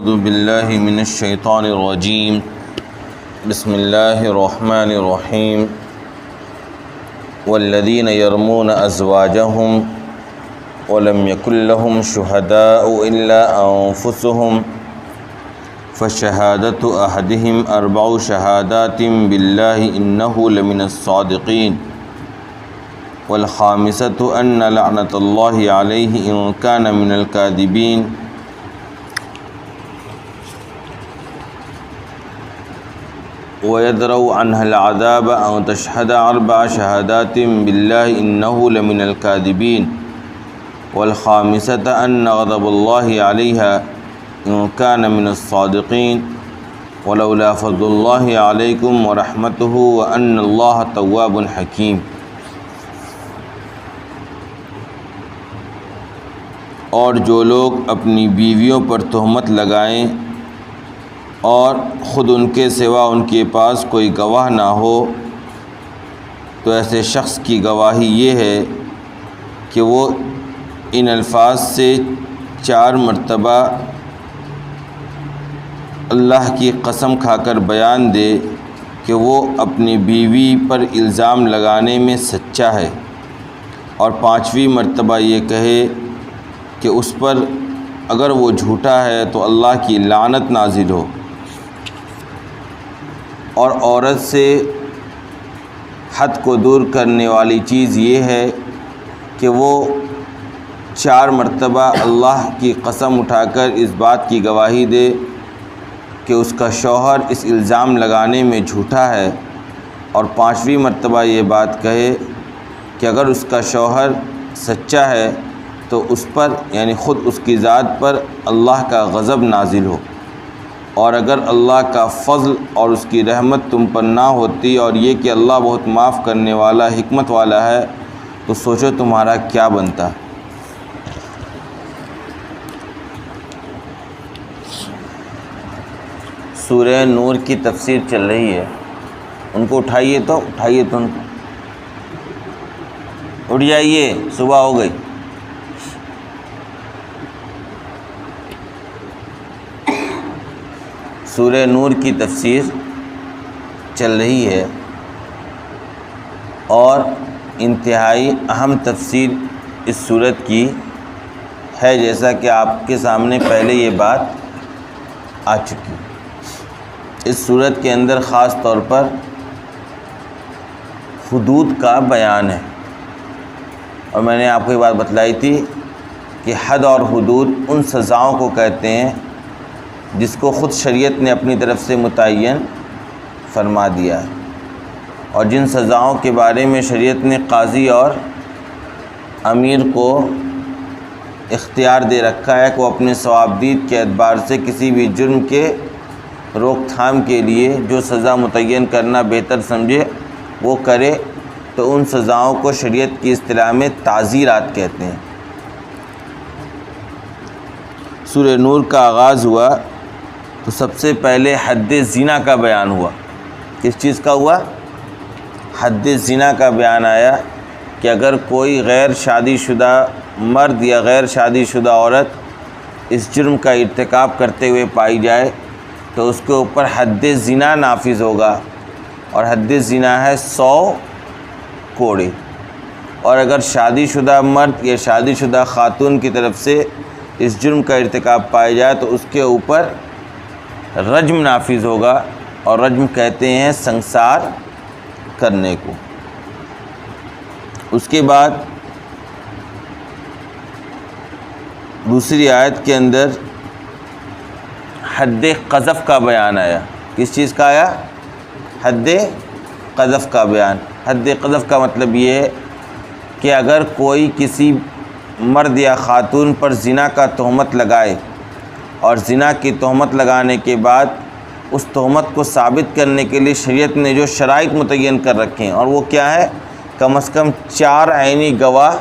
أعوذ بالله من الشيطان الرجيم بسم الله الرحمن الرحيم والذين يرمون أزواجهم ولم يكن لهم شهداء إلا أنفسهم فشهادة أحدهم 4 شهادات بالله إنه لمن الصادقين والخامسة أن لعنة الله عليه إن كان من الكاذبين ويدرؤ عنها العذاب أن تشهد 4 شهادات بالله إنه لمن الكاذبين والخامسة أن غضب الله عليها إن كان من الصادقين ولولا فضل الله عليكم ورحمته وأن الله تواب حكيم۔ اور جو لوگ اپنی بیویوں پر تہمت لگائیں اور خود ان کے سوا ان کے پاس کوئی گواہ نہ ہو تو ایسے شخص کی گواہی یہ ہے کہ وہ ان الفاظ سے 4 مرتبہ اللہ کی قسم کھا کر بیان دے کہ وہ اپنی بیوی پر الزام لگانے میں سچا ہے، اور 5ویں مرتبہ یہ کہے کہ اس پر اگر وہ جھوٹا ہے تو اللہ کی لعنت نازل ہو۔ اور عورت سے حد کو دور کرنے والی چیز یہ ہے کہ وہ 4 مرتبہ اللہ کی قسم اٹھا کر اس بات کی گواہی دے کہ اس کا شوہر اس الزام لگانے میں جھوٹا ہے، اور 5ویں مرتبہ یہ بات کہے کہ اگر اس کا شوہر سچا ہے تو اس پر یعنی خود اس کی ذات پر اللہ کا غضب نازل ہو، اور اگر اللہ کا فضل اور اس کی رحمت تم پر نہ ہوتی اور یہ کہ اللہ بہت معاف کرنے والا حکمت والا ہے تو سوچو تمہارا کیا بنتا۔ سورہ نور کی تفسیر چل رہی ہے، ان کو اٹھائیے تو ان کو اٹھ جائیے، صبح ہو گئی۔ سورہ نور کی تفسیر چل رہی ہے اور انتہائی اہم تفسیر اس سورت کی ہے، جیسا کہ آپ کے سامنے پہلے یہ بات آ چکی۔ اس سورت کے اندر خاص طور پر حدود کا بیان ہے، اور میں نے آپ کو یہ بات بتلائی تھی کہ حد اور حدود ان سزاؤں کو کہتے ہیں جس کو خود شریعت نے اپنی طرف سے متعین فرما دیا ہے، اور جن سزاؤں کے بارے میں شریعت نے قاضی اور امیر کو اختیار دے رکھا ہے کہ وہ اپنے ثوابدید کے اعتبار سے کسی بھی جرم کے روک تھام کے لیے جو سزا متعین کرنا بہتر سمجھے وہ کرے، تو ان سزاؤں کو شریعت کی اصطلاح میں تعزیرات کہتے ہیں۔ سورہ نور کا آغاز ہوا تو سب سے پہلے حد زنا کا بیان ہوا۔ کس چیز کا ہوا؟ حد زنا کا بیان آیا کہ اگر کوئی غیر شادی شدہ مرد یا غیر شادی شدہ عورت اس جرم کا ارتکاب کرتے ہوئے پائی جائے تو اس کے اوپر حد زنا نافذ ہوگا، اور حد زنا ہے 100 کوڑے، اور اگر شادی شدہ مرد یا شادی شدہ خاتون کی طرف سے اس جرم کا ارتکاب پایا جائے تو اس کے اوپر رجم نافذ ہوگا، اور رجم کہتے ہیں سنسار کرنے کو۔ اس کے بعد دوسری آیت کے اندر حد قذف کا بیان آیا۔ کس چیز کا آیا؟ حد قذف کا بیان۔ حد قذف کا مطلب یہ ہے کہ اگر کوئی کسی مرد یا خاتون پر زنا کا تہمت لگائے، اور زنا کی تہمت لگانے کے بعد اس تہمت کو ثابت کرنے کے لیے شریعت نے جو شرائط متعین کر رکھے ہیں، اور وہ کیا ہے؟ کم از کم 4 عینی گواہ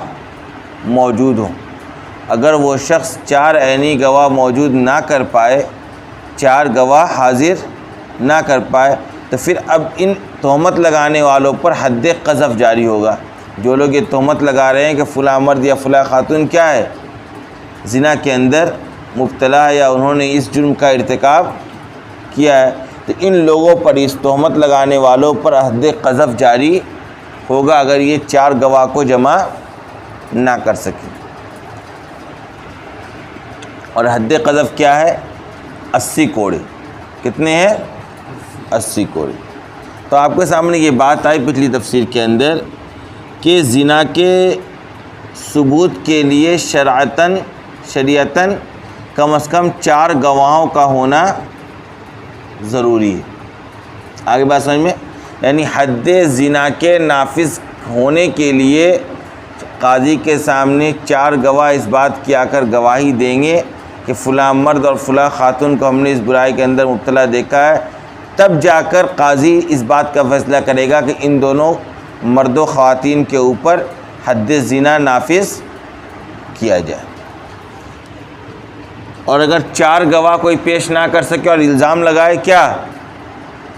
موجود ہوں۔ اگر وہ شخص 4 عینی گواہ موجود نہ کر پائے، 4 گواہ حاضر نہ کر پائے، تو پھر اب ان تہمت لگانے والوں پر حد قذف جاری ہوگا۔ جو لوگ یہ تہمت لگا رہے ہیں کہ فلاں مرد یا فلاں خاتون کیا ہے؟ زنا کے اندر مبتلا ہے یا انہوں نے اس جرم کا ارتکاب کیا ہے تو ان لوگوں پر، اس تہمت لگانے والوں پر حد قذف جاری ہوگا اگر یہ 4 گواہ کو جمع نہ کر سکیں۔ اور حد قذف کیا ہے؟ 80 کوڑے۔ کتنے ہیں؟ 80 کوڑے۔ تو آپ کے سامنے یہ بات آئی پچھلی تفسیر کے اندر کہ زنا کے ثبوت کے لیے شریعتاً کم از کم 4 گواہوں کا ہونا ضروری ہے۔ آگے بات سمجھ میں؟ یعنی حد زنا کے نافذ ہونے کے لیے قاضی کے سامنے 4 گواہ اس بات کی آ کر گواہی دیں گے کہ فلاں مرد اور فلاں خاتون کو ہم نے اس برائی کے اندر مبتلا دیکھا ہے، تب جا کر قاضی اس بات کا فیصلہ کرے گا کہ ان دونوں مرد و خواتین کے اوپر حد زنا نافذ کیا جائے۔ اور اگر 4 گواہ کوئی پیش نہ کر سکے اور الزام لگائے کیا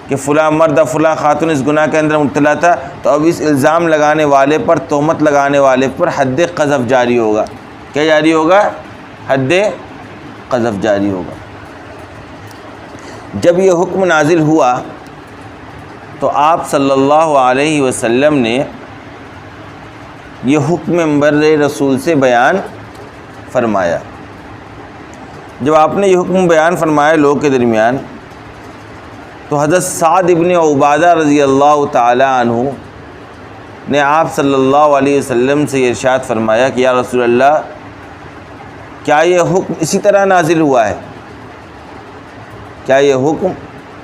کہ فلاں مرد اور فلاں خاتون اس گناہ کے اندر مبتلا تھا، تو اب اس الزام لگانے والے پر، تہمت لگانے والے پر حد قذف جاری ہوگا۔ کیا جاری ہوگا؟ حد قذف جاری ہوگا۔ جب یہ حکم نازل ہوا تو آپ صلی اللہ علیہ وسلم نے یہ حکم بر رسول سے بیان فرمایا۔ جب آپ نے یہ حکم بیان فرمایا لوگوں کے درمیان تو حضرت سعد ابن عبادہ رضی اللہ تعالی عنہ نے آپ صلی اللہ علیہ وسلم سے ارشاد فرمایا کہ یا رسول اللہ، کیا یہ حکم اسی طرح نازل ہوا ہے؟ کیا یہ حکم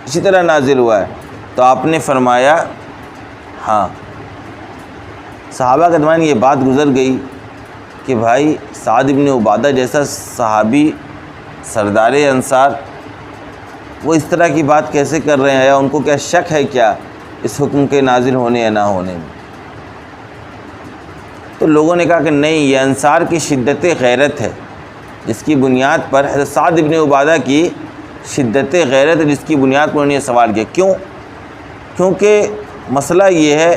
اسی طرح نازل ہوا ہے؟ تو آپ نے فرمایا ہاں۔ صحابہ کے درمیان یہ بات گزر گئی کہ بھائی سعد ابن عبادہ جیسا صحابی، سردار انصار، وہ اس طرح کی بات کیسے کر رہے ہیں؟ یا ان کو کیا شک ہے کیا اس حکم کے نازل ہونے یا نہ ہونے میں؟ تو لوگوں نے کہا کہ نہیں، یہ انصار کی شدت غیرت ہے جس کی بنیاد پر، حضرت سعد ابن عبادہ کی شدت غیرت ہے جس کی بنیاد پر انہوں نے یہ سوال کیا۔ کیوں؟ کیونکہ مسئلہ یہ ہے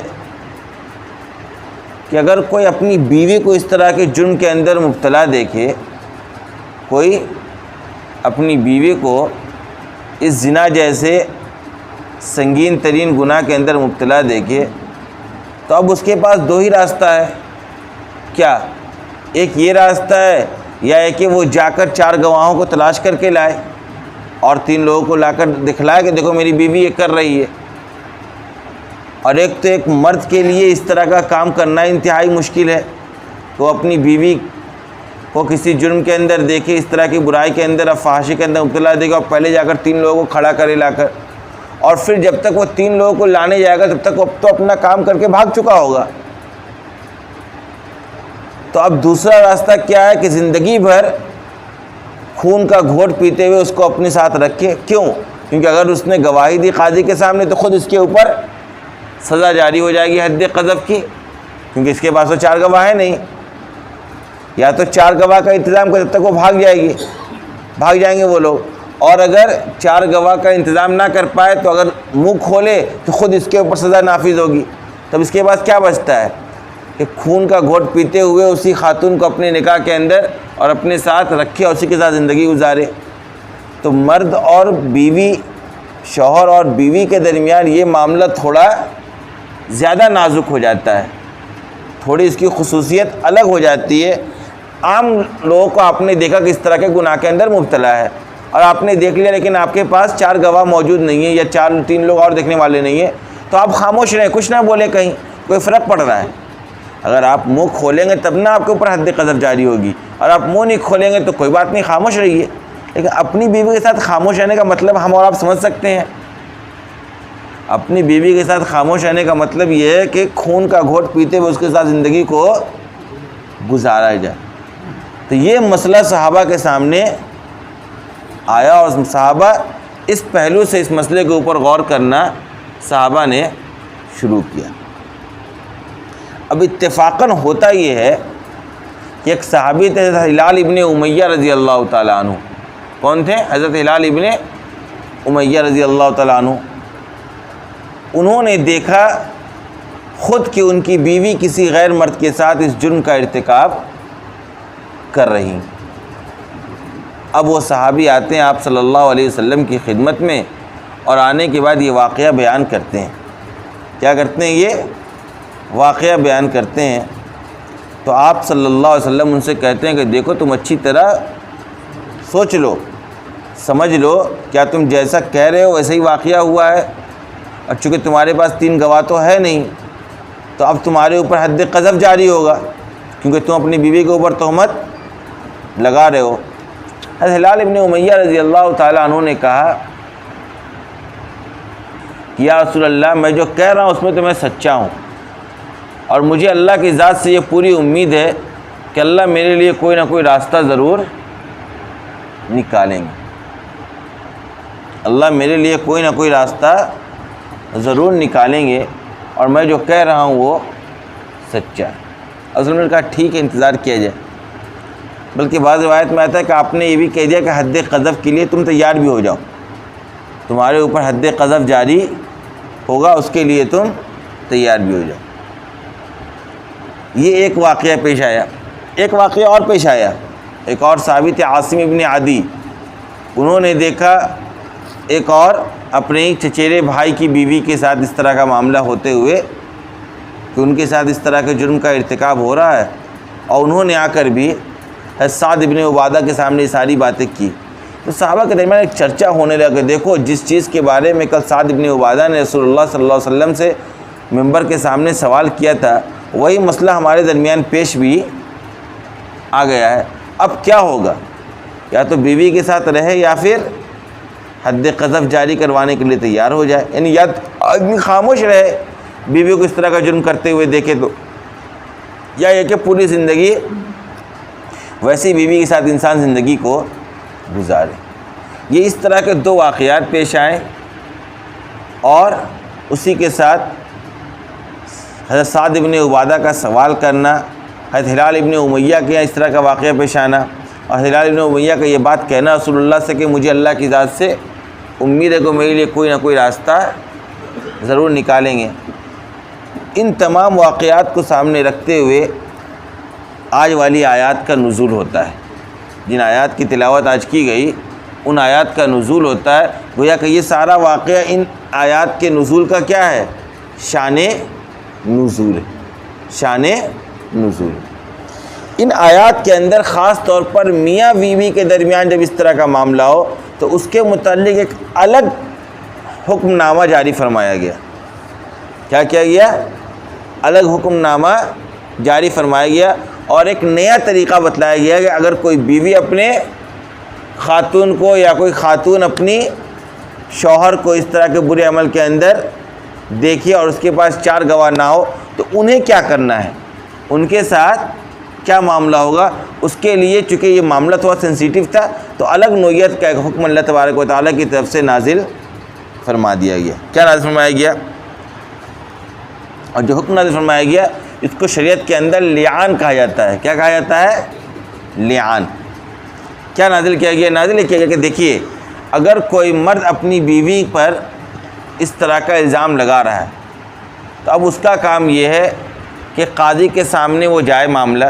کہ اگر کوئی اپنی بیوی کو اس طرح کے جرم کے اندر مبتلا دیکھے، کوئی اپنی بیوی کو اس زنا جیسے سنگین ترین گناہ کے اندر مبتلا دیکھے، تو اب اس کے پاس 2 ہی راستہ ہے۔ کیا؟ ایک یہ راستہ ہے، یا ہے کہ وہ جا کر 4 گواہوں کو تلاش کر کے لائے اور 3 لوگوں کو لا کر دکھلائے کہ دیکھو میری بیوی یہ کر رہی ہے۔ اور ایک تو ایک مرد کے لیے اس طرح کا کام کرنا انتہائی مشکل ہے کہ وہ اپنی بیوی کو کسی جرم کے اندر دیکھے، اس طرح کی برائی کے اندر، فحاشی کے اندر مبتلا دیکھے، اور پہلے جا کر 3 لوگوں کو کھڑا کرے لا کر، اور پھر جب تک وہ 3 لوگوں کو لانے جائے گا تب تک وہ تو اپنا کام کر کے بھاگ چکا ہوگا۔ تو اب دوسرا راستہ کیا ہے کہ زندگی بھر خون کا گھونٹ پیتے ہوئے اس کو اپنے ساتھ رکھے۔ کیوں؟ کیونکہ اگر اس نے گواہی دی قاضی کے سامنے تو خود اس کے اوپر سزا جاری ہو جائے گی حد قذف کی، کیونکہ اس کے پاس تو 4 گواہ ہیں نہیں۔ یا تو 4 گواہ کا انتظام کر، تب تک وہ بھاگ جائیں گے وہ لوگ، اور اگر 4 گواہ کا انتظام نہ کر پائے تو اگر منہ کھولے تو خود اس کے اوپر سزا نافذ ہوگی۔ تب اس کے پاس کیا بچتا ہے کہ خون کا گھونٹ پیتے ہوئے اسی خاتون کو اپنے نکاح کے اندر اور اپنے ساتھ رکھے اور اسی کے ساتھ زندگی گزارے۔ تو مرد اور بیوی، شوہر اور بیوی کے درمیان یہ معاملہ تھوڑا زیادہ نازک ہو جاتا ہے، تھوڑی اس کی خصوصیت الگ ہو جاتی ہے۔ عام لوگوں کو آپ نے دیکھا کہ اس طرح کے گناہ کے اندر مبتلا ہے اور آپ نے دیکھ لیا، لیکن آپ کے پاس 4 گواہ موجود نہیں ہیں یا 3 لوگ اور دیکھنے والے نہیں ہیں، تو آپ خاموش رہیں، کچھ نہ بولیں، کہیں کوئی فرق پڑ رہا ہے؟ اگر آپ منہ کھولیں گے تب نہ آپ کے اوپر حد قذف جاری ہوگی، اور آپ منہ نہیں کھولیں گے تو کوئی بات نہیں، خاموش رہیے۔ لیکن اپنی بیوی کے ساتھ خاموش رہنے کا مطلب ہم اور آپ سمجھ سکتے ہیں۔ اپنی بیوی کے ساتھ خاموش رہنے کا مطلب یہ ہے کہ خون کا گھونٹ پیتے ہوئے اس کے ساتھ زندگی کو گزارا جائے۔ تو یہ مسئلہ صحابہ کے سامنے آیا اور صحابہ اس پہلو سے اس مسئلے کے اوپر غور کرنا صحابہ نے شروع کیا۔ اب اتفاقاً ہوتا یہ ہے کہ ایک صحابی تھے حضرت ہلال ابن امیہ رضی اللہ تعالیٰ عنہ۔ کون تھے؟ حضرت ہلال ابن امیہ رضی اللہ تعالیٰ عنہ۔ انہوں نے دیکھا خود کہ ان کی بیوی کسی غیر مرد کے ساتھ اس جرم کا ارتکاب کر رہی۔ اب وہ صحابی آتے ہیں آپ صلی اللہ علیہ وسلم کی خدمت میں، اور آنے کے بعد یہ واقعہ بیان کرتے ہیں۔ کیا کرتے ہیں؟ یہ واقعہ بیان کرتے ہیں۔ تو آپ صلی اللہ علیہ وسلم ان سے کہتے ہیں کہ دیکھو تم اچھی طرح سوچ لو، سمجھ لو، کیا تم جیسا کہہ رہے ہو ویسا ہی واقعہ ہوا ہے؟ اور چونکہ تمہارے پاس 3 گواہ تو ہے نہیں، تو اب تمہارے اوپر حد قذف جاری ہوگا، کیونکہ تم اپنی بیوی کے اوپر تہمت لگا رہے ہو۔ حضرت ہلال ابن امیہ رضی اللہ تعالیٰ عنہ نے کہا کہ یا رسول اللہ، میں جو کہہ رہا ہوں اس میں تو میں سچا ہوں، اور مجھے اللہ کی ذات سے یہ پوری امید ہے کہ اللہ میرے لیے کوئی نہ کوئی راستہ ضرور نکالیں گے، اللہ میرے لیے کوئی نہ کوئی راستہ ضرور نکالیں گے، اور میں جو کہہ رہا ہوں وہ سچا ہے۔ اصل میں نے کہا ٹھیک ہے، انتظار کیا جائے۔ بلکہ بعض روایت میں آتا ہے کہ آپ نے یہ بھی کہہ دیا کہ حد قذف کے لیے تم تیار بھی ہو جاؤ، تمہارے اوپر حد قذف جاری ہوگا، اس کے لیے تم تیار بھی ہو جاؤ۔ یہ ایک واقعہ پیش آیا۔ ایک واقعہ اور پیش آیا، ایک اور صحابی تھے عاصم ابن عدی، انہوں نے دیکھا ایک اور اپنے چچیرے بھائی کی بیوی کے ساتھ اس طرح کا معاملہ ہوتے ہوئے کہ ان کے ساتھ اس طرح کے جرم کا ارتکاب ہو رہا ہے، اور انہوں نے آ کر بھی سعد ابن عبادہ کے سامنے یہ ساری باتیں کی۔ تو صحابہ کے درمیان ایک چرچا ہونے لگا کہ دیکھو جس چیز کے بارے میں کل سعد ابن عبادہ نے رسول اللہ صلی اللہ علیہ وسلم سے ممبر کے سامنے سوال کیا تھا، وہی مسئلہ ہمارے درمیان پیش بھی آ گیا ہے، اب کیا ہوگا؟ یا تو بیوی کے ساتھ رہے یا پھر حد قذف جاری کروانے کے لیے تیار ہو جائے، یعنی یا آدمی خاموش رہے بیوی کو اس طرح کا جرم کرتے ہوئے دیکھے تو، یا یہ کہ پوری زندگی ویسی بیوی کے ساتھ انسان زندگی کو گزارے۔ یہ اس طرح کے 2 واقعات پیش آئے، اور اسی کے ساتھ حضرت سعد ابن عبادہ کا سوال کرنا، حضرت ہلال ابن امیہ کے یہاں اس طرح کا واقعہ پیش آنا، اور ہلال ابن امیہ کا یہ بات کہنا رسول اللہ سے کہ مجھے اللہ کی ذات سے امید ہے کہ میرے لیے کوئی نہ کوئی راستہ ضرور نکالیں گے۔ ان تمام واقعات کو سامنے رکھتے ہوئے آج والی آیات کا نزول ہوتا ہے۔ جن آیات کی تلاوت آج کی گئی ان آیات کا نزول ہوتا ہے، گویا کہ یہ سارا واقعہ ان آیات کے نزول کا کیا ہے؟ شان نزول ہے، شان نزول۔ ان آیات کے اندر خاص طور پر میاں بیوی کے درمیان جب اس طرح کا معاملہ ہو تو اس کے متعلق ایک الگ حکم نامہ جاری فرمایا گیا۔ کیا کیا گیا؟ الگ حکم نامہ جاری فرمایا گیا، اور ایک نیا طریقہ بتلایا گیا کہ اگر کوئی بیوی اپنے خاتون کو یا کوئی خاتون اپنی شوہر کو اس طرح کے برے عمل کے اندر دیکھے اور اس کے پاس 4 گواہ نہ ہو تو انہیں کیا کرنا ہے، ان کے ساتھ کیا معاملہ ہوگا۔ اس کے لیے چونکہ یہ معاملہ تھوڑا سینسیٹیو تھا تو الگ نوعیت کا ایک حکم اللہ تبارک و تعالیٰ کی طرف سے نازل فرما دیا گیا۔ کیا نازل فرمایا گیا؟ اور جو حکم نازل فرمایا گیا اس کو شریعت کے اندر لعان کہا جاتا ہے۔ کیا کہا جاتا ہے؟ لعان۔ کیا نازل کیا گیا؟ نازل کیا گیا کہ دیکھیے اگر کوئی مرد اپنی بیوی پر اس طرح کا الزام لگا رہا ہے تو اب اس کا کام یہ ہے کہ قاضی کے سامنے وہ جائے معاملہ،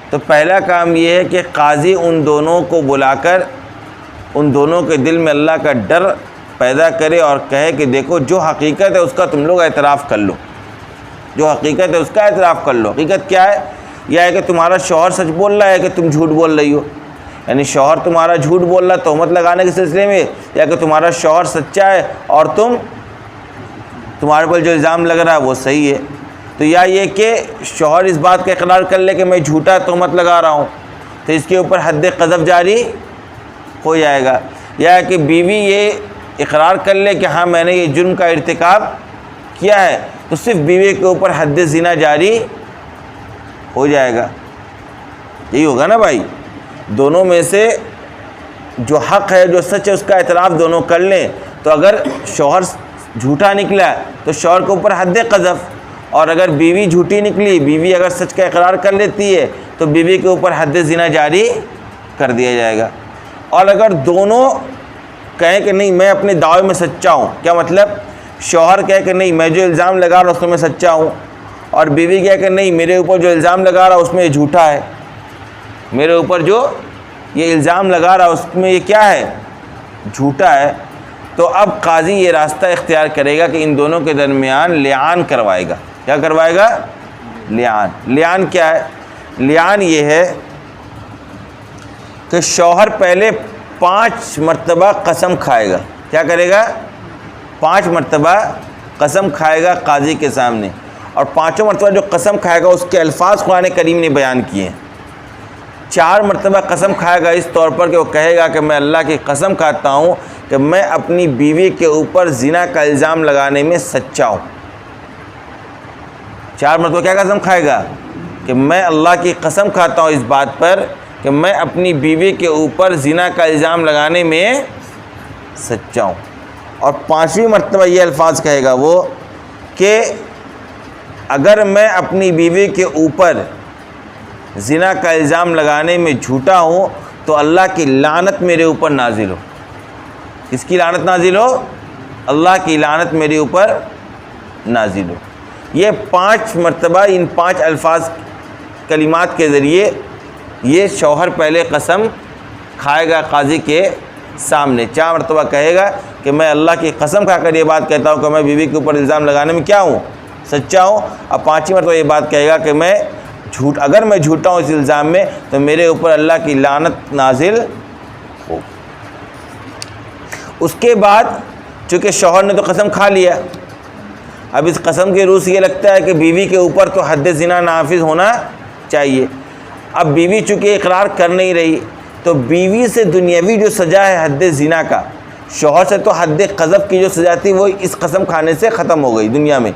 تو پہلا کام یہ ہے کہ قاضی ان دونوں کو بلا کر ان دونوں کے دل میں اللہ کا ڈر پیدا کرے اور کہے کہ دیکھو جو حقیقت ہے اس کا تم لوگ اعتراف کر لو، جو حقیقت ہے اس کا اعتراف کر لو۔ حقیقت کیا ہے؟ یہ ہے کہ تمہارا شوہر سچ بول رہا ہے کہ تم جھوٹ بول رہی ہو، یعنی شوہر تمہارا جھوٹ بول رہا ہے تہمت لگانے کے سلسلے میں، یا کہ تمہارا شوہر سچا ہے اور تمہارے پر جو الزام لگ رہا ہے وہ صحیح ہے۔ تو یا یہ کہ شوہر اس بات کا اقرار کر لے کہ میں جھوٹا تہمت لگا رہا ہوں تو اس کے اوپر حد قذف جاری ہو جائے گا، یا کہ بیوی یہ اقرار کر لے کہ ہاں میں نے یہ جرم کا ارتکاب کیا ہے تو صرف بیوی کے اوپر حد زنا جاری ہو جائے گا۔ یہی ہوگا نا بھائی، دونوں میں سے جو حق ہے جو سچ ہے اس کا اعتراف دونوں کر لیں، تو اگر شوہر جھوٹا نکلا تو شوہر کے اوپر حد قذف، اور اگر بیوی جھوٹی نکلی، بیوی اگر سچ کا اقرار کر لیتی ہے تو بیوی کے اوپر حد زنا جاری کر دیا جائے گا۔ اور اگر دونوں کہیں کہ نہیں میں اپنے دعوے میں سچا ہوں، کیا مطلب؟ شوہر کہے کہ نہیں میں جو الزام لگا رہا ہوں اس میں سچا ہوں، اور بیوی کہے کہ نہیں میرے اوپر جو الزام لگا رہا اس میں یہ جھوٹا ہے، میرے اوپر جو یہ الزام لگا رہا اس میں یہ کیا ہے؟ جھوٹا ہے. تو اب قاضی یہ راستہ اختیار کرے گا کہ ان دونوں کے درمیان لعان کروائے گا. کیا کروائے گا؟ لعان. لعان کیا ہے؟ لعان یہ ہے کہ شوہر پہلے 5 مرتبہ قسم کھائے گا. کیا کرے گا؟ 5 مرتبہ قسم کھائے گا قاضی کے سامنے, اور 5 مرتبہ جو قسم کھائے گا اس کے الفاظ قرآن کریم نے بیان کیے ہیں. 4 مرتبہ قسم کھائے گا اس طور پر کہ وہ کہے گا کہ میں اللہ کی قسم کھاتا ہوں کہ میں اپنی بیوی کے اوپر زنا کا الزام لگانے میں سچا ہوں. 4 مرتبہ کیا قسم کھائے گا؟ کہ میں اللہ کی قسم کھاتا ہوں اس بات پر کہ میں اپنی بیوی کے اوپر زنا کا الزام لگانے میں سچا ہوں. اور 5ویں مرتبہ یہ الفاظ کہے گا وہ کہ اگر میں اپنی بیوی کے اوپر زنا کا الزام لگانے میں جھوٹا ہوں تو اللہ کی لعنت میرے اوپر نازل ہو. کس کی لعنت نازل ہو؟ اللہ کی لعنت میرے اوپر نازل ہو. یہ 5 مرتبہ ان 5 الفاظ کلمات کے ذریعے یہ شوہر پہلے قسم کھائے گا قاضی کے سامنے. 4 مرتبہ کہے گا کہ میں اللہ کی قسم کھا کر یہ بات کہتا ہوں کہ میں بیوی کے اوپر الزام لگانے میں کیا ہوں؟ سچا ہوں. اب 5ویں مرتبہ یہ بات کہے گا کہ میں اگر میں جھوٹا ہوں اس الزام میں تو میرے اوپر اللہ کی لعنت نازل ہو. اس کے بعد چونکہ شوہر نے تو قسم کھا لیا, اب اس قسم کے روح سے یہ لگتا ہے کہ بیوی کے اوپر تو حد زنا نافذ ہونا چاہیے. اب بیوی چونکہ اقرار کر نہیں رہی تو بیوی سے دنیاوی جو سزا ہے حد زنا کا, شوہر سے تو حد قذف کی جو سزا تھی وہ اس قسم کھانے سے ختم ہو گئی دنیا میں.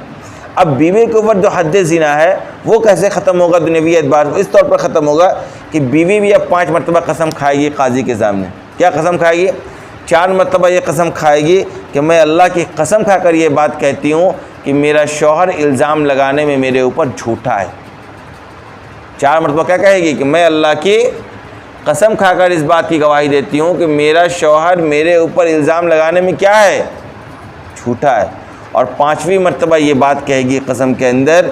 اب بیوی کے اوپر جو حد زنا ہے وہ کیسے ختم ہوگا دنیاوی اعتبار؟ اس طور پر ختم ہوگا کہ بیوی بھی اب 5 مرتبہ قسم کھائے گی قاضی کے سامنے. کیا قسم کھائے گی؟ 4 مرتبہ یہ قسم کھائے گی کہ میں اللہ کی قسم کھا کر یہ بات کہتی ہوں کہ میرا شوہر الزام لگانے میں میرے اوپر جھوٹا ہے. 4 مرتبہ کیا کہے گی؟ کہ میں اللہ کی قسم کھا کر اس بات کی گواہی دیتی ہوں کہ میرا شوہر میرے اوپر الزام لگانے میں کیا ہے؟ جھوٹا ہے. اور 5ویں مرتبہ یہ بات کہے گی قسم کے اندر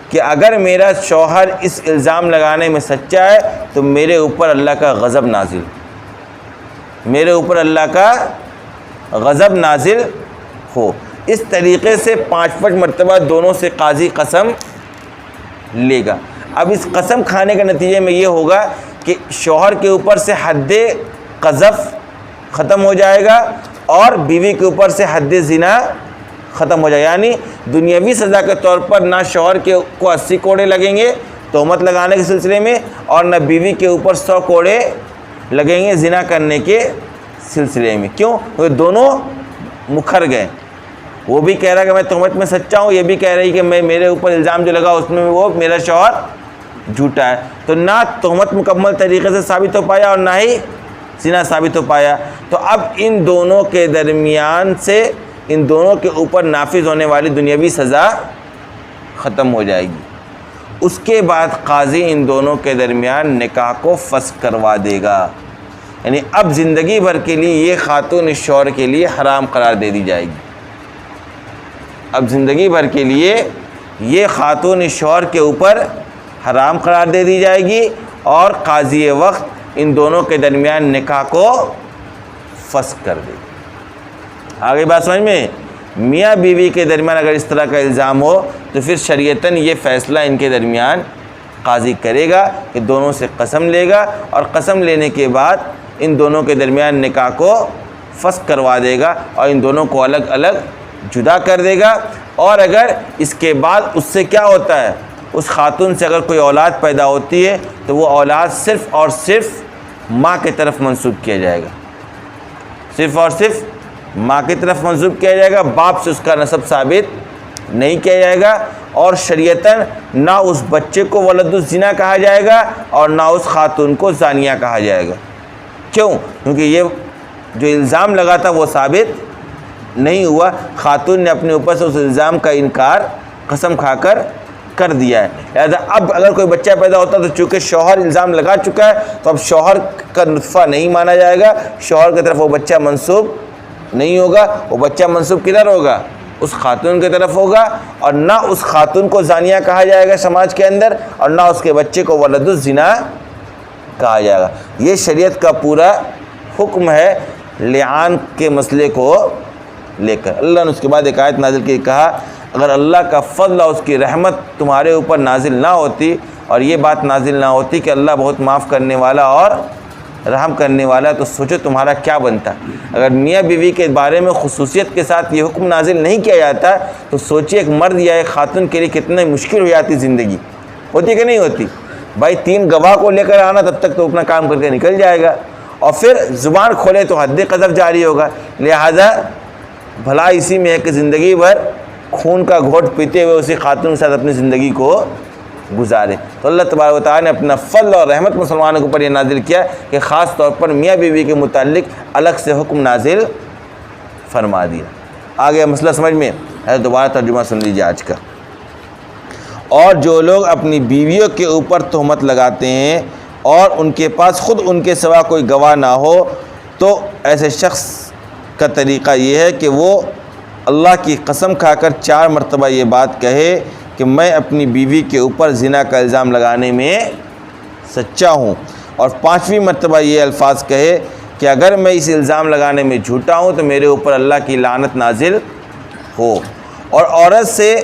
کہ اگر میرا شوہر اس الزام لگانے میں سچا ہے تو میرے اوپر اللہ کا غضب نازل, میرے اوپر اللہ کا غضب نازل ہو. اس طریقے سے 5 مرتبہ دونوں سے قاضی قسم لے گا. اب اس قسم کھانے کے نتیجے میں یہ ہوگا کہ شوہر کے اوپر سے حد قذف ختم ہو جائے گا اور بیوی کے اوپر سے حد زنا ختم ہو جائے گا. یعنی دنیاوی سزا کے طور پر نہ شوہر کو 80 کوڑے لگیں گے تہمت لگانے کے سلسلے میں, اور نہ بیوی کے اوپر 100 کوڑے لگیں گے زنا کرنے کے سلسلے میں. کیوں؟ وہ دونوں مکھر گئے. وہ بھی کہہ رہا کہ میں تہمت میں سچا ہوں, یہ بھی کہہ رہی کہ میرے اوپر الزام جو لگا اس میں وہ میرا شوہر جھوٹا ہے. تو نہ تہمت مکمل طریقے سے ثابت ہو پایا اور نہ ہی زنا ثابت ہو پایا. تو اب ان دونوں کے درمیان سے ان دونوں کے اوپر نافذ ہونے والی دنیاوی سزا ختم ہو جائے گی. اس کے بعد قاضی ان دونوں کے درمیان نکاح کو فسخ کروا دے گا. یعنی اب زندگی بھر کے لیے یہ خاتون اس شوہر کے لیے حرام قرار دے دی جائے گی. اب زندگی بھر کے لیے یہ خاتون اس شوہر کے اوپر حرام قرار دے دی جائے گی اور قاضی وقت ان دونوں کے درمیان نکاح کو فسخ کر دے گی. آگے بات سمجھ میں؟ میاں بیوی کے درمیان اگر اس طرح کا الزام ہو تو پھر شریعتاً یہ فیصلہ ان کے درمیان قاضی کرے گا کہ دونوں سے قسم لے گا, اور قسم لینے کے بعد ان دونوں کے درمیان نکاح کو فسخ کروا دے گا اور ان دونوں کو الگ الگ جدا کر دے گا. اور اگر اس کے بعد اس سے کیا ہوتا ہے, اس خاتون سے اگر کوئی اولاد پیدا ہوتی ہے تو وہ اولاد صرف اور صرف ماں کی طرف منسوب کیا جائے گا, صرف اور صرف ماں کی طرف منسوب کیا جائے گا. باپ سے اس کا نسب ثابت نہیں کیا جائے گا, اور شریعتاً نہ اس بچے کو ولد الزنا کہا جائے گا اور نہ اس خاتون کو زانیہ کہا جائے گا. کیوں؟ کیونکہ یہ جو الزام لگا تھا وہ ثابت نہیں ہوا. خاتون نے اپنے اوپر سے اس الزام کا انکار قسم کھا کر دیا ہے. لہٰذا اب اگر کوئی بچہ پیدا ہوتا تو چونکہ شوہر الزام لگا چکا ہے تو اب شوہر کا نطفہ نہیں مانا جائے گا, شوہر کی طرف وہ بچہ منسوب نہیں ہوگا. وہ بچہ منسوب کدھر ہوگا؟ اس خاتون کی طرف ہوگا, اور نہ اس خاتون کو زانیہ کہا جائے گا سماج کے اندر, اور نہ اس کے بچے کو ولد الزنا کہا جائے گا۔ یہ شریعت کا پورا حکم ہے لعان کے مسئلے کو لے کر۔ اللہ نے اس کے بعد ایک آیت نازل کی، کہا اگر اللہ کا فضل اور اس کی رحمت تمہارے اوپر نازل نہ ہوتی اور یہ بات نازل نہ ہوتی کہ اللہ بہت معاف کرنے والا اور رحم کرنے والا ہے، تو سوچو تمہارا کیا بنتا۔ اگر میاں بیوی کے بارے میں خصوصیت کے ساتھ یہ حکم نازل نہیں کیا جاتا تو سوچیے ایک مرد یا ایک خاتون کے لیے کتنے مشکل ہو جاتی زندگی، ہوتی کہ نہیں ہوتی؟ بھائی 3 گواہ کو لے کر آنا، تب تک تو اپنا کام کر کے نکل جائے گا، اور پھر زبان کھولے تو حد قذف جاری ہوگا۔ لہذا بھلا اسی میں ہے کہ زندگی بھر خون کا گھونٹ پیتے ہوئے اسی خاتون کے ساتھ اپنی زندگی کو گزارے۔ تو اللہ تبارک و تعالیٰ نے اپنا فضل اور رحمت مسلمانوں کے اوپر یہ نازل کیا کہ خاص طور پر میاں بیوی کے متعلق الگ سے حکم نازل فرما دیا۔ آگے مسئلہ سمجھ میں ہے، دوبارہ ترجمہ سن لیجیے آج کا۔ اور جو لوگ اپنی بیویوں کے اوپر تہمت لگاتے ہیں اور ان کے پاس خود ان کے سوا کوئی گواہ نہ ہو، تو ایسے شخص کا طریقہ یہ ہے کہ وہ اللہ کی قسم کھا کر 4 مرتبہ یہ بات کہے کہ میں اپنی بیوی کے اوپر زنا کا الزام لگانے میں سچا ہوں، اور 5ویں مرتبہ یہ الفاظ کہے کہ اگر میں اس الزام لگانے میں جھوٹا ہوں تو میرے اوپر اللہ کی لعنت نازل ہو۔ اور عورت سے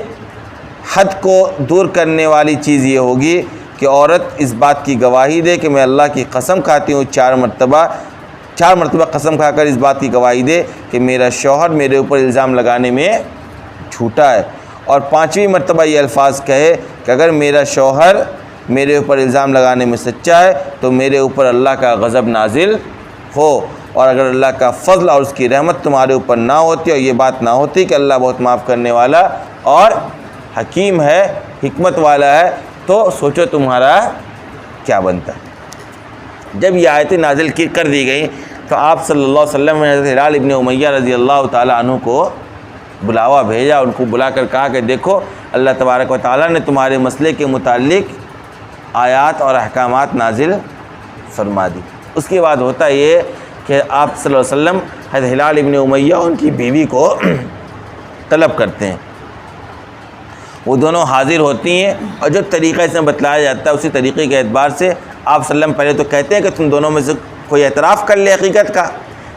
حد کو دور کرنے والی چیز یہ ہوگی کہ عورت اس بات کی گواہی دے کہ میں اللہ کی قسم کھاتی ہوں 4 مرتبہ قسم کھا کر اس بات کی گواہی دے کہ میرا شوہر میرے اوپر الزام لگانے میں جھوٹا ہے، اور 5ویں مرتبہ یہ الفاظ کہے کہ اگر میرا شوہر میرے اوپر الزام لگانے میں سچا ہے تو میرے اوپر اللہ کا غضب نازل ہو، اور اگر اللہ کا فضل اور اس کی رحمت تمہارے اوپر نہ ہوتی اور یہ بات نہ ہوتی کہ اللہ بہت معاف کرنے والا اور حکیم ہے، حکمت والا ہے، تو سوچو تمہارا کیا بنتا۔ جب یہ آیتیں نازل کر دی گئیں تو آپ صلی اللہ علیہ وسلم نے حضرت ہلال ابن امیہ رضی اللہ تعالیٰ عنہ کو بلاوا بھیجا، ان کو بلا کر کہا کہ دیکھو اللہ تبارک و تعالیٰ نے تمہارے مسئلے کے متعلق آیات اور احکامات نازل فرما دی۔ اس کے بعد ہوتا یہ کہ آپ صلی اللہ علیہ وسلم حضرت ہلال ابن امیہ ان کی بیوی کو طلب کرتے ہیں، وہ دونوں حاضر ہوتی ہیں، اور جو طریقہ اس میں بتلایا جاتا ہے اسی طریقے کے اعتبار سے آپ صلی اللہ علیہ وسلم پہلے تو کہتے ہیں کہ تم دونوں میں سے کوئی اعتراف کر لے حقیقت کا،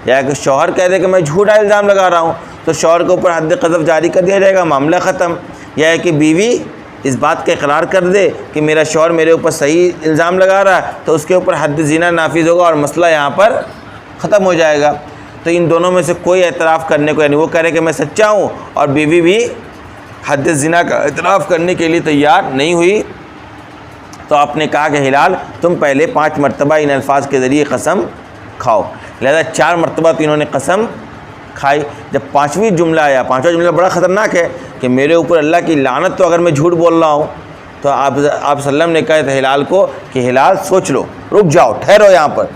یا کہ شوہر کہہ دے کہ میں جھوٹا الزام لگا رہا ہوں تو شوہر کے اوپر حد قذف جاری کر دیا جائے گا، معاملہ ختم، یا ہے کہ بیوی اس بات کا اقرار کر دے کہ میرا شوہر میرے اوپر صحیح الزام لگا رہا ہے تو اس کے اوپر حد زنا نافذ ہوگا اور مسئلہ یہاں پر ختم ہو جائے گا۔ تو ان دونوں میں سے کوئی اعتراف کرنے کو، یعنی وہ کہہ رہے کہ میں سچا ہوں اور بیوی بھی حد زنا کا اعتراف کرنے کے لیے تیار نہیں ہوئی، تو آپ نے کہا کہ ہلال تم پہلے 5 مرتبہ ان الفاظ کے ذریعے قسم کھاؤ۔ لہذا 4 مرتبہ تو انہوں نے قسم کھائی۔ جب 5واں جملہ آیا، 5واں جملہ بڑا خطرناک ہے کہ میرے اوپر اللہ کی لعنت تو اگر میں جھوٹ بول رہا ہوں، تو آپ صلی اللہ علیہ وسلم نے کہا تھا ہلال کو کہ ہلال سوچ لو، رک جاؤ، ٹھہرو یہاں پر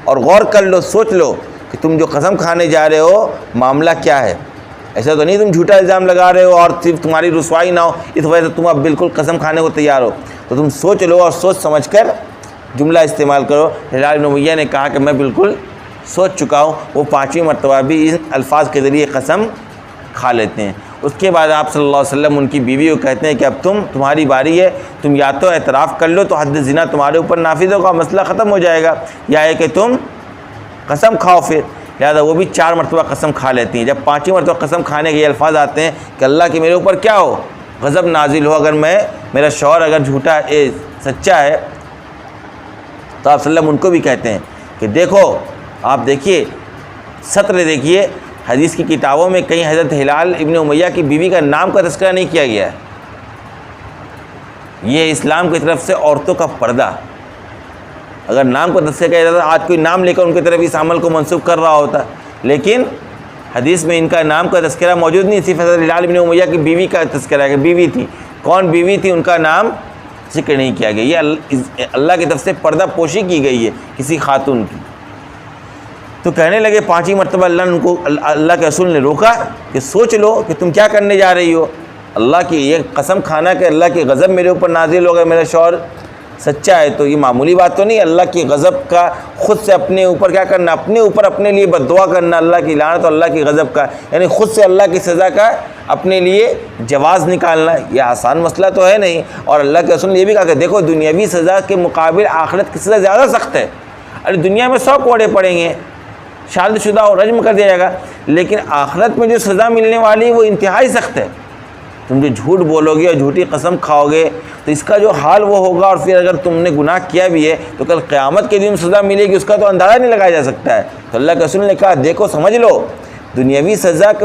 اور غور کر لو، سوچ لو کہ تم جو قسم کھانے جا رہے ہو معاملہ کیا ہے۔ ایسا تو نہیں تم جھوٹا الزام لگا رہے ہو اور صرف تمہاری رسوائی نہ ہو اس وجہ سے تم اب بالکل قسم کھانے کو تیار ہو، تو تم سوچ لو اور سوچ سمجھ کر جملہ استعمال کرو۔ ہلال بن امیہ نے کہا کہ میں بالکل سوچ چکا ہوں، وہ 5ویں مرتبہ بھی ان الفاظ کے ذریعے قسم کھا لیتے ہیں۔ اس کے بعد آپ صلی اللہ علیہ وسلم ان کی بیوی کو کہتے ہیں کہ اب تمہاری باری ہے، تم یا تو اعتراف کر لو تو حد زنا تمہارے اوپر نافذ ہوگا، مسئلہ ختم ہو جائے گا، یا ہے کہ تم قسم کھاؤ پھر۔ لہٰذا وہ بھی 4 مرتبہ قسم کھا لیتی ہیں۔ جب 5ویں مرتبہ قسم کھانے کے یہ الفاظ آتے ہیں کہ اللہ کے میرے اوپر کیا ہو، غضب نازل ہو، اگر میرا شوہر اگر جھوٹا سچا ہے، تو آپ صلی اللہ علیہ وسلم ان کو بھی کہتے ہیں کہ دیکھو، آپ دیکھیے سطر دیکھیے، حدیث کی کتابوں میں کہیں حضرت ہلال ابن امیہ کی بیوی کا نام کا تذکرہ نہیں کیا گیا ہے۔ یہ اسلام کی طرف سے عورتوں کا پردہ، اگر نام کا تذکرہ کیا جاتا آج کوئی نام لے کر ان کی طرف اس عمل کو منسوخ کر رہا ہوتا، لیکن حدیث میں ان کا نام کا تذکرہ موجود نہیں، صرف حضرت ہلال ابن امیہ کی بیوی کا تذکرہ ہے کہ بیوی تھی، کون بیوی تھی ان کا نام ذکر نہیں کیا گیا۔ یہ اللہ کی طرف سے پردہ پوشی کی گئی ہے کسی خاتون کی۔ تو کہنے لگے 5ویں مرتبہ اللہ کے رسول نے روکا کہ سوچ لو کہ تم کیا کرنے جا رہی ہو، اللہ کی یہ قسم کھانا کہ اللہ کی غضب میرے اوپر نازل ہوگا، میرا شوہر سچا ہے تو یہ معمولی بات تو نہیں. اللہ کی غضب کا خود سے اپنے اوپر کیا کرنا, اپنے اوپر اپنے لیے بد دعا کرنا, اللہ کی لعنت اور اللہ کی غضب کا, یعنی خود سے اللہ کی سزا کا اپنے لیے جواز نکالنا, یہ آسان مسئلہ تو ہے نہیں. اور اللہ کے رسول نے یہ بھی کہا کہ دیکھو دنیاوی سزا کے مقابل آخرت کی سزا زیادہ سخت ہے. ارے دنیا میں 100 کوڑے پڑیں گے, شادی شدہ اور رجم کر دیا جائے گا, لیکن آخرت میں جو سزا ملنے والی وہ انتہائی سخت ہے. تم جو جھوٹ بولو گے اور جھوٹی قسم کھاؤ گے تو اس کا جو حال وہ ہوگا, اور پھر اگر تم نے گناہ کیا بھی ہے تو کل قیامت کے دن سزا ملے گی, اس کا تو اندازہ نہیں لگایا جا سکتا ہے. تو اللہ کے رسول نے کہا دیکھو سمجھ لو, دنیاوی سزا کے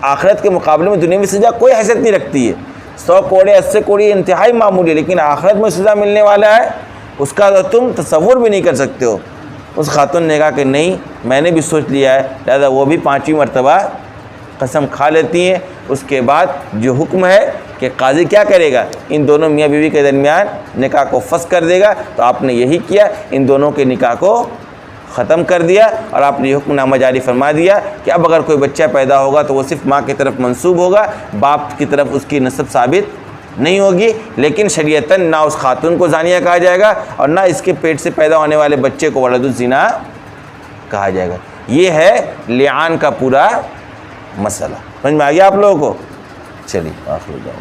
آخرت کے مقابلے میں دنیاوی سزا کوئی حیثیت نہیں رکھتی ہے. 100 کوڑے 80 کوڑے انتہائی معمولی ہے, لیکن آخرت میں سزا ملنے والا ہے اس کا تو تم تصور بھی نہیں کر سکتے ہو. اس خاتون نے کہا کہ نہیں, میں نے بھی سوچ لیا ہے, لہذا وہ بھی 5ویں مرتبہ قسم کھا لیتی ہیں. اس کے بعد جو حکم ہے کہ قاضی کیا کرے گا, ان دونوں میاں بیوی کے درمیان نکاح کو فسخ کر دے گا. تو آپ نے یہی کیا, ان دونوں کے نکاح کو ختم کر دیا, اور آپ نے حکم نامہ جاری فرما دیا کہ اب اگر کوئی بچہ پیدا ہوگا تو وہ صرف ماں کی طرف منسوب ہوگا, باپ کی طرف اس کی نسب ثابت نہیں ہوگی. لیکن شریعتاً نہ اس خاتون کو زانیہ کہا جائے گا اور نہ اس کے پیٹ سے پیدا ہونے والے بچے کو ولد الزنا کہا جائے گا. یہ ہے لعان کا پورا مسئلہ. سمجھ میں آ گیا آپ لوگوں کو؟ چلیے آخر جاؤ.